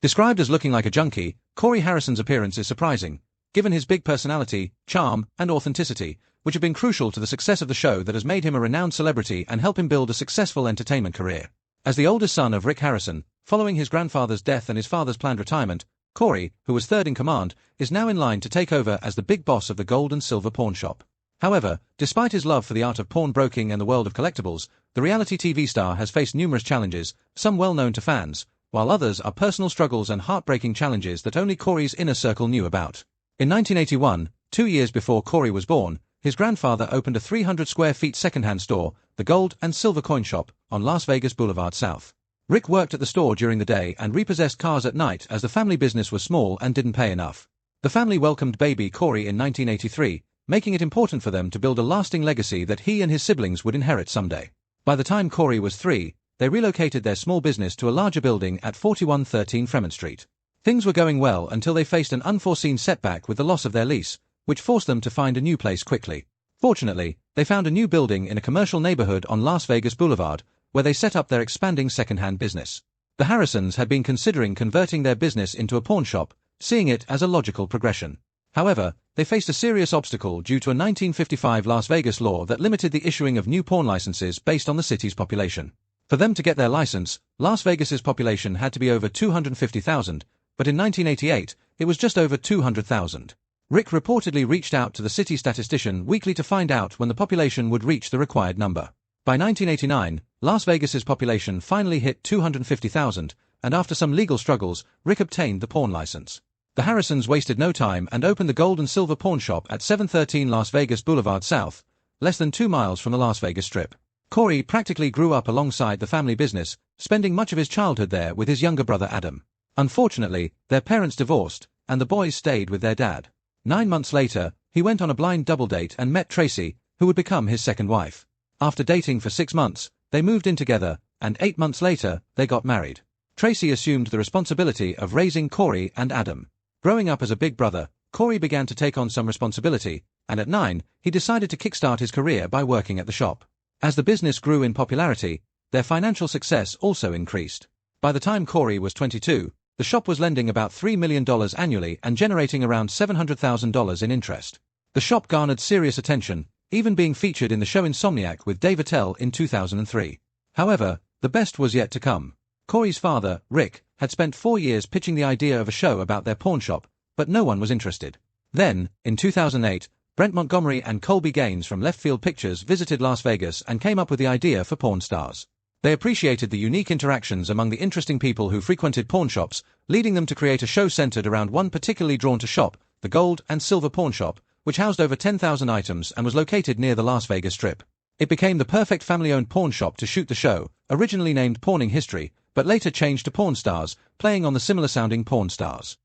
Described as looking like a junkie, Corey Harrison's appearance is surprising, given his big personality, charm, and authenticity, which have been crucial to the success of the show that has made him a renowned celebrity and helped him build a successful entertainment career. As the oldest son of Rick Harrison, following his grandfather's death and his father's planned retirement, Corey, who was third in command, is now in line to take over as the big boss of the gold and silver pawn shop. However, despite his love for the art of pawnbroking and the world of collectibles, the reality TV star has faced numerous challenges, some well known to fans, while others are personal struggles and heartbreaking challenges that only Corey's inner circle knew about. In 1981, 2 years before Corey was born, his grandfather opened a 300 square feet secondhand store, the Gold and Silver Coin Shop, on Las Vegas Boulevard South. Rick worked at the store during the day and repossessed cars at night as the family business was small and didn't pay enough. The family welcomed baby Corey in 1983, making it important for them to build a lasting legacy that he and his siblings would inherit someday. By the time Corey was 3, they relocated their small business to a larger building at 4113 Fremont Street. Things were going well until they faced an unforeseen setback with the loss of their lease, which forced them to find a new place quickly. Fortunately, they found a new building in a commercial neighborhood on Las Vegas Boulevard, where they set up their expanding second-hand business. The Harrisons had been considering converting their business into a pawn shop, seeing it as a logical progression. However, they faced a serious obstacle due to a 1955 Las Vegas law that limited the issuing of new pawn licenses based on the city's population. For them to get their license, Las Vegas's population had to be over 250,000, but in 1988, it was just over 200,000. Rick reportedly reached out to the city statistician weekly to find out when the population would reach the required number. By 1989, Las Vegas's population finally hit 250,000, and after some legal struggles, Rick obtained the pawn license. The Harrisons wasted no time and opened the Gold and Silver Pawn Shop at 713 Las Vegas Boulevard South, less than 2 miles from the Las Vegas Strip. Corey practically grew up alongside the family business, spending much of his childhood there with his younger brother Adam. Unfortunately, their parents divorced, and the boys stayed with their dad. 9 months later, he went on a blind double date and met Tracy, who would become his second wife. After dating for 6 months, they moved in together, and 8 months later, they got married. Tracy assumed the responsibility of raising Corey and Adam. Growing up as a big brother, Corey began to take on some responsibility, and at 9, he decided to kickstart his career by working at the shop. As the business grew in popularity, their financial success also increased. By the time Corey was 22, the shop was lending about $3 million annually and generating around $700,000 in interest. The shop garnered serious attention, even being featured in the show Insomniac with Dave Attell in 2003. However, the best was yet to come. Corey's father, Rick, had spent 4 years pitching the idea of a show about their pawn shop, but no one was interested. Then, in 2008, Brent Montgomery and Colby Gaines from Left Field Pictures visited Las Vegas and came up with the idea for Pawn Stars. They appreciated the unique interactions among the interesting people who frequented pawn shops, leading them to create a show centered around one particularly drawn-to shop, the Gold and Silver Pawn Shop, which housed over 10,000 items and was located near the Las Vegas Strip. It became the perfect family-owned pawn shop to shoot the show, originally named Pawning History, but later changed to Pawn Stars, playing on the similar-sounding Pawn Stars.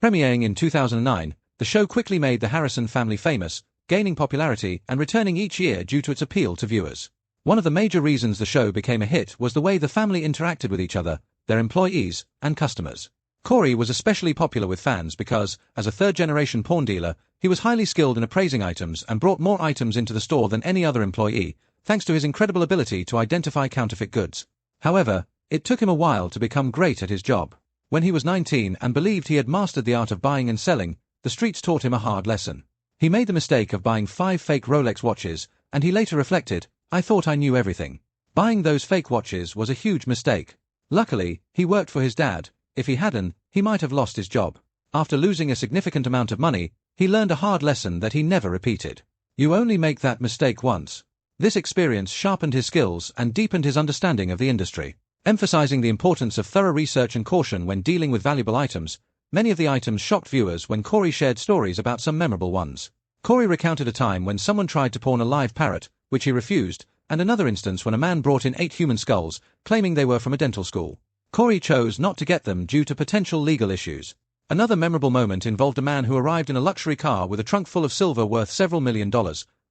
Premiering in 2009, the show quickly made the Harrison family famous, gaining popularity and returning each year due to its appeal to viewers. One of the major reasons the show became a hit was the way the family interacted with each other, their employees, and customers. Corey was especially popular with fans because, as a third-generation pawn dealer, he was highly skilled in appraising items and brought more items into the store than any other employee, thanks to his incredible ability to identify counterfeit goods. However, it took him a while to become great at his job. When he was 19 and believed he had mastered the art of buying and selling, the streets taught him a hard lesson. He made the mistake of buying 5 fake Rolex watches, and he later reflected, "I thought I knew everything." Buying those fake watches was a huge mistake. Luckily, he worked for his dad. If he hadn't, he might have lost his job. After losing a significant amount of money, he learned a hard lesson that he never repeated. You only make that mistake once. This experience sharpened his skills and deepened his understanding of the industry. Emphasizing the importance of thorough research and caution when dealing with valuable items, many of the items shocked viewers when Corey shared stories about some memorable ones. Corey recounted a time when someone tried to pawn a live parrot, which he refused, and another instance when a man brought in 8 human skulls, claiming they were from a dental school. Corey chose not to get them due to potential legal issues. Another memorable moment involved a man who arrived in a luxury car with a trunk full of silver worth several $1 million,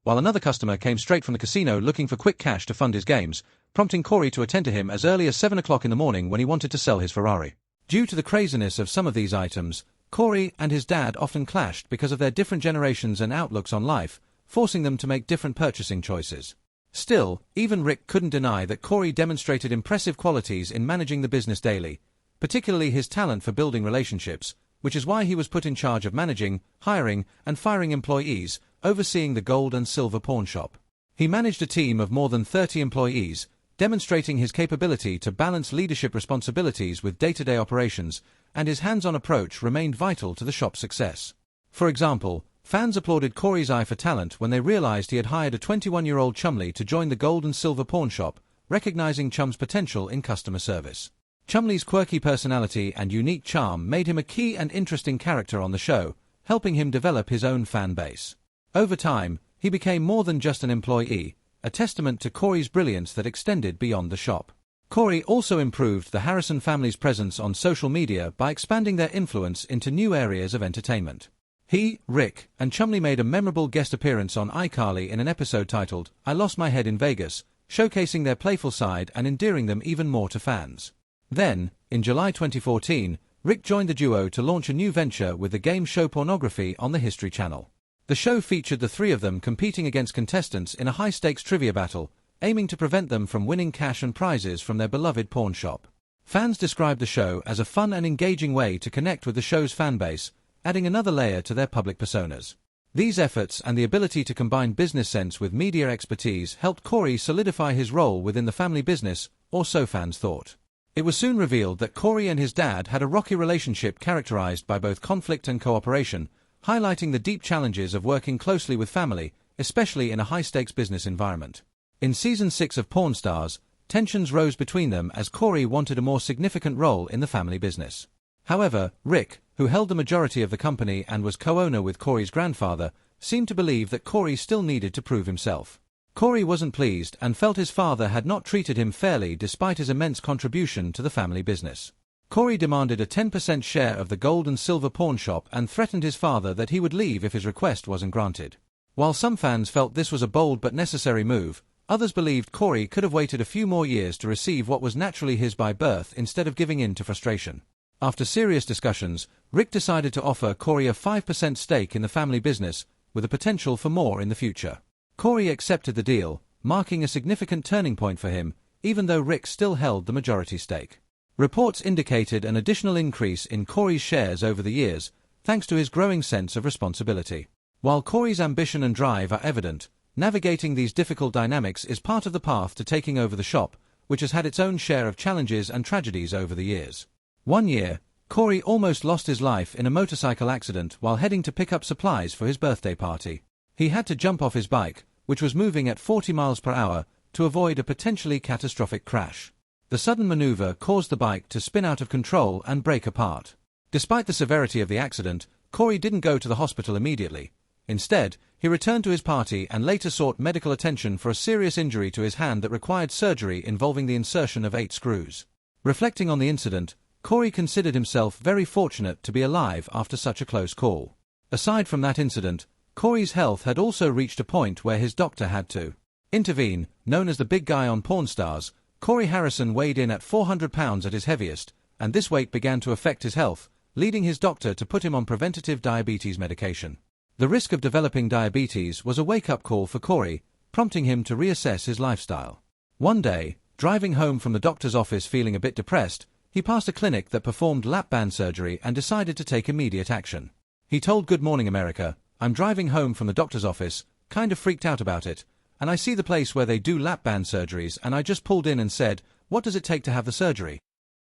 while another customer came straight from the casino looking for quick cash to fund his games, prompting Corey to attend to him as early as 7 o'clock in the morning when he wanted to sell his Ferrari. Due to the craziness of some of these items, Corey and his dad often clashed because of their different generations and outlooks on life, forcing them to make different purchasing choices. Still, even Rick couldn't deny that Corey demonstrated impressive qualities in managing the business daily. particularly his talent for building relationships, which is why he was put in charge of managing, hiring, and firing employees, overseeing the gold and silver pawn shop. He managed a team of more than 30 employees, demonstrating his capability to balance leadership responsibilities with day-to-day operations, and his hands-on approach remained vital to the shop's success. For example, fans applauded Corey's eye for talent when they realized he had hired a 21-year-old Chumley to join the gold and silver pawn shop, recognizing Chum's potential in customer service. Chumley's quirky personality and unique charm made him a key and interesting character on the show, helping him develop his own fan base. Over time, he became more than just an employee, a testament to Corey's brilliance that extended beyond the shop. Corey also improved the Harrison family's presence on social media by expanding their influence into new areas of entertainment. He, Rick, and Chumley made a memorable guest appearance on iCarly in an episode titled, "I Lost My Head in Vegas," showcasing their playful side and endearing them even more to fans. Then, in July 2014, Rick joined the duo to launch a new venture with the game show Pornography on the History Channel. The show featured the three of them competing against contestants in a high-stakes trivia battle, aiming to prevent them from winning cash and prizes from their beloved pawn shop. Fans described the show as a fun and engaging way to connect with the show's fanbase, adding another layer to their public personas. These efforts and the ability to combine business sense with media expertise helped Corey solidify his role within the family business, or so fans thought. It was soon revealed that Corey and his dad had a rocky relationship characterized by both conflict and cooperation, highlighting the deep challenges of working closely with family, especially in a high-stakes business environment. In Season 6 of Pawn Stars, tensions rose between them as Corey wanted a more significant role in the family business. However, Rick, who held the majority of the company and was co-owner with Corey's grandfather, seemed to believe that Corey still needed to prove himself. Corey wasn't pleased and felt his father had not treated him fairly despite his immense contribution to the family business. Corey demanded a 10% share of the gold and silver pawn shop and threatened his father that he would leave if his request wasn't granted. While some fans felt this was a bold but necessary move, others believed Corey could have waited a few more years to receive what was naturally his by birth instead of giving in to frustration. After serious discussions, Rick decided to offer Corey a 5% stake in the family business, with a potential for more in the future. Corey accepted the deal, marking a significant turning point for him, even though Rick still held the majority stake. Reports indicated an additional increase in Corey's shares over the years, thanks to his growing sense of responsibility. While Corey's ambition and drive are evident, navigating these difficult dynamics is part of the path to taking over the shop, which has had its own share of challenges and tragedies over the years. One year, Corey almost lost his life in a motorcycle accident while heading to pick up supplies for his birthday party. He had to jump off his bike, which was moving at 40 miles per hour, to avoid a potentially catastrophic crash. The sudden maneuver caused the bike to spin out of control and break apart. Despite the severity of the accident, Corey didn't go to the hospital immediately. Instead, he returned to his party and later sought medical attention for a serious injury to his hand that required surgery involving the insertion of 8 screws. Reflecting on the incident, Corey considered himself very fortunate to be alive after such a close call. Aside from that incident, Corey's health had also reached a point where his doctor had to intervene. Known as the big guy on Pawn Stars, Corey Harrison weighed in at 400 pounds at his heaviest, and this weight began to affect his health, leading his doctor to put him on preventative diabetes medication. The risk of developing diabetes was a wake-up call for Corey, prompting him to reassess his lifestyle. One day, driving home from the doctor's office feeling a bit depressed, he passed a clinic that performed lap band surgery and decided to take immediate action. He told Good Morning America, "I'm driving home from the doctor's office, kind of freaked out about it, and I see the place where they do lap band surgeries and I just pulled in and said, what does it take to have the surgery?"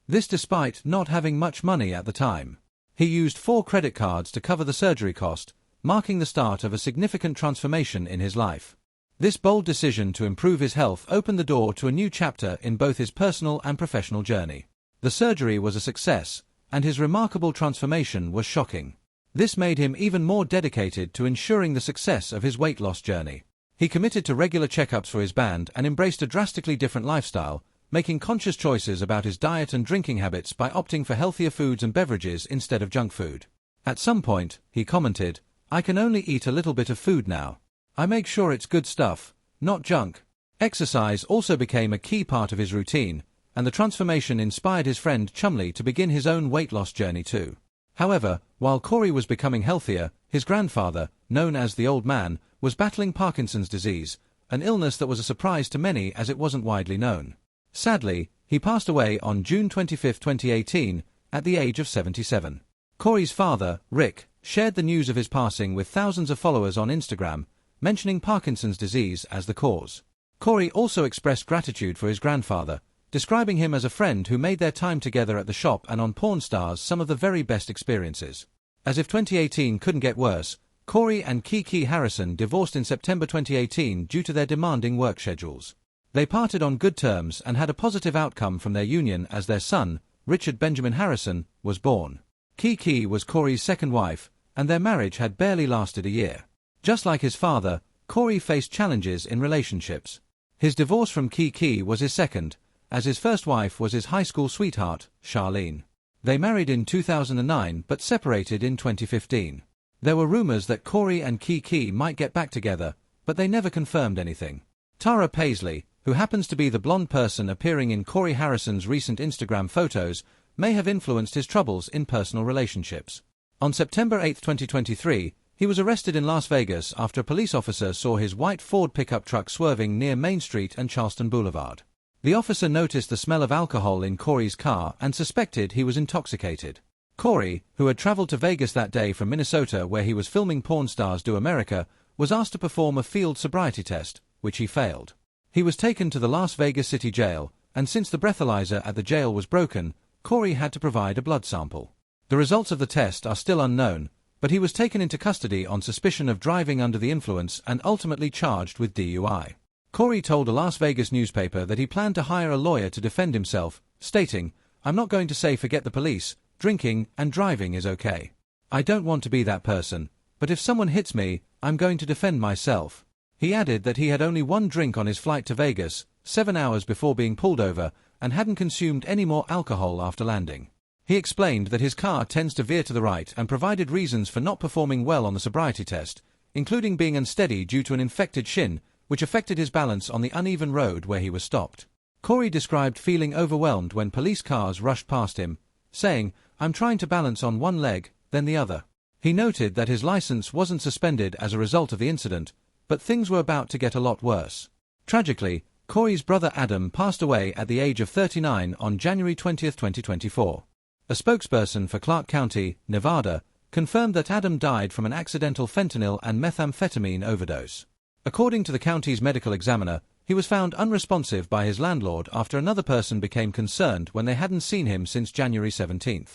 This despite not having much money at the time. He used 4 credit cards to cover the surgery cost, marking the start of a significant transformation in his life. This bold decision to improve his health opened the door to a new chapter in both his personal and professional journey. The surgery was a success, and his remarkable transformation was shocking. This made him even more dedicated to ensuring the success of his weight loss journey. He committed to regular checkups for his band and embraced a drastically different lifestyle, making conscious choices about his diet and drinking habits by opting for healthier foods and beverages instead of junk food. At some point, he commented, "I can only eat a little bit of food now. I make sure it's good stuff, not junk." Exercise also became a key part of his routine, and the transformation inspired his friend Chumley to begin his own weight loss journey too. However, while Corey was becoming healthier, his grandfather, known as the Old Man, was battling Parkinson's disease, an illness that was a surprise to many as it wasn't widely known. Sadly, He passed away on June 25, 2018, at the age of 77. Corey's father, Rick, shared the news of his passing with thousands of followers on Instagram, mentioning Parkinson's disease as the cause. Corey also expressed gratitude for his grandfather, describing him as a friend who made their time together at the shop and on Pawn Stars some of the very best experiences. As if 2018 couldn't get worse, Corey and Kiki Harrison divorced in September 2018 due to their demanding work schedules. They parted on good terms and had a positive outcome from their union as their son, Richard Benjamin Harrison, was born. Kiki was Corey's second wife, and their marriage had barely lasted a year. Just like his father, Corey faced challenges in relationships. His divorce from Kiki was his second, as his first wife was his high school sweetheart, Charlene. They married in 2009 but separated in 2015. There were rumors that Corey and Kiki might get back together, but they never confirmed anything. Tara Paisley, who happens to be the blonde person appearing in Corey Harrison's recent Instagram photos, may have influenced his troubles in personal relationships. On September 8, 2023, he was arrested in Las Vegas after a police officer saw his white Ford pickup truck swerving near Main Street and Charleston Boulevard. The officer noticed the smell of alcohol in Corey's car and suspected he was intoxicated. Corey, who had traveled to Vegas that day from Minnesota where he was filming Pawn Stars Do America, was asked to perform a field sobriety test, which he failed. He was taken to the Las Vegas City Jail, and since the breathalyzer at the jail was broken, Corey had to provide a blood sample. The results of the test are still unknown, but he was taken into custody on suspicion of driving under the influence and ultimately charged with DUI. Corey told a Las Vegas newspaper that he planned to hire a lawyer to defend himself, stating, "I'm not going to say forget the police, drinking and driving is okay. I don't want to be that person, but if someone hits me, I'm going to defend myself." He added that he had only one drink on his flight to Vegas, 7 hours before being pulled over, and hadn't consumed any more alcohol after landing. He explained that his car tends to veer to the right and provided reasons for not performing well on the sobriety test, including being unsteady due to an infected shin, which affected his balance on the uneven road where he was stopped. Corey described feeling overwhelmed when police cars rushed past him, saying, "I'm trying to balance on one leg, then the other." He noted that his license wasn't suspended as a result of the incident, but things were about to get a lot worse. Tragically, Corey's brother Adam passed away at the age of 39 on January 20, 2024. A spokesperson for Clark County, Nevada, confirmed that Adam died from an accidental fentanyl and methamphetamine overdose. According to the county's medical examiner, he was found unresponsive by his landlord after another person became concerned when they hadn't seen him since January 17.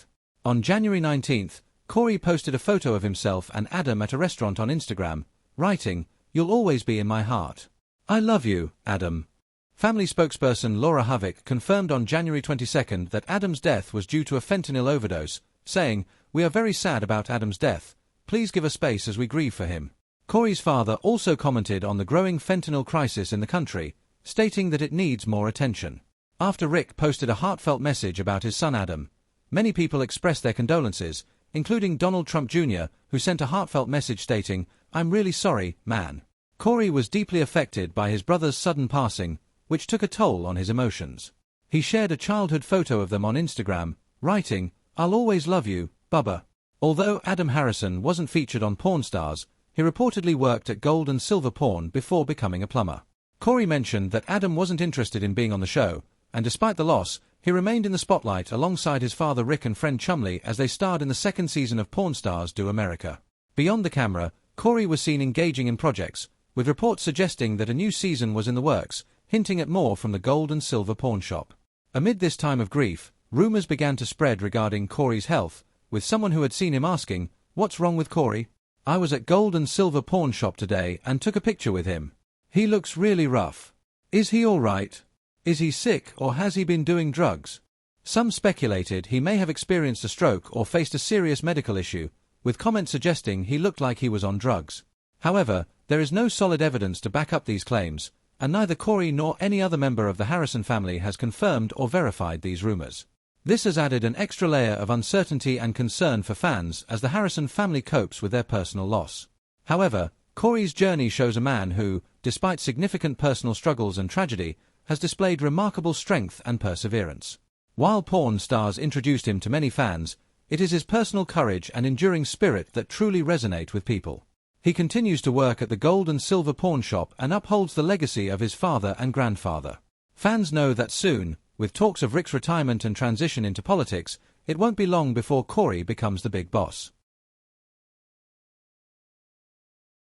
On January 19, Corey posted a photo of himself and Adam at a restaurant on Instagram, writing, "You'll always be in my heart. I love you, Adam." Family spokesperson Laura Havik confirmed on January 22 that Adam's death was due to a fentanyl overdose, saying, "We are very sad about Adam's death. Please give us space as we grieve for him." Corey's father also commented on the growing fentanyl crisis in the country, stating that it needs more attention. After Rick posted a heartfelt message about his son Adam, many people expressed their condolences, including Donald Trump Jr., who sent a heartfelt message stating, "I'm really sorry, man." Corey was deeply affected by his brother's sudden passing, which took a toll on his emotions. He shared a childhood photo of them on Instagram, writing, "I'll always love you, Bubba." Although Adam Harrison wasn't featured on Pawn Stars, he reportedly worked at Gold and Silver Pawn before becoming a plumber. Corey mentioned that Adam wasn't interested in being on the show, and despite the loss, he remained in the spotlight alongside his father Rick and friend Chumley as they starred in the second season of Pawn Stars Do America. Beyond the camera, Corey was seen engaging in projects, with reports suggesting that a new season was in the works, hinting at more from the Gold and Silver Pawn Shop. Amid this time of grief, rumors began to spread regarding Corey's health, with someone who had seen him asking, "What's wrong with Corey? I was at Gold and Silver Pawn Shop today and took a picture with him. He looks really rough. Is he all right? Is he sick or has he been doing drugs?" Some speculated he may have experienced a stroke or faced a serious medical issue, with comments suggesting he looked like he was on drugs. However, there is no solid evidence to back up these claims, and neither Corey nor any other member of the Harrison family has confirmed or verified these rumors. This has added an extra layer of uncertainty and concern for fans as the Harrison family copes with their personal loss. However, Corey's journey shows a man who, despite significant personal struggles and tragedy, has displayed remarkable strength and perseverance. While Pawn Stars introduced him to many fans, it is his personal courage and enduring spirit that truly resonate with people. He continues to work at the Gold and Silver Pawn Shop and upholds the legacy of his father and grandfather. Fans know that soon, With talks of Rick's retirement and transition into politics, it won't be long before Corey becomes the big boss.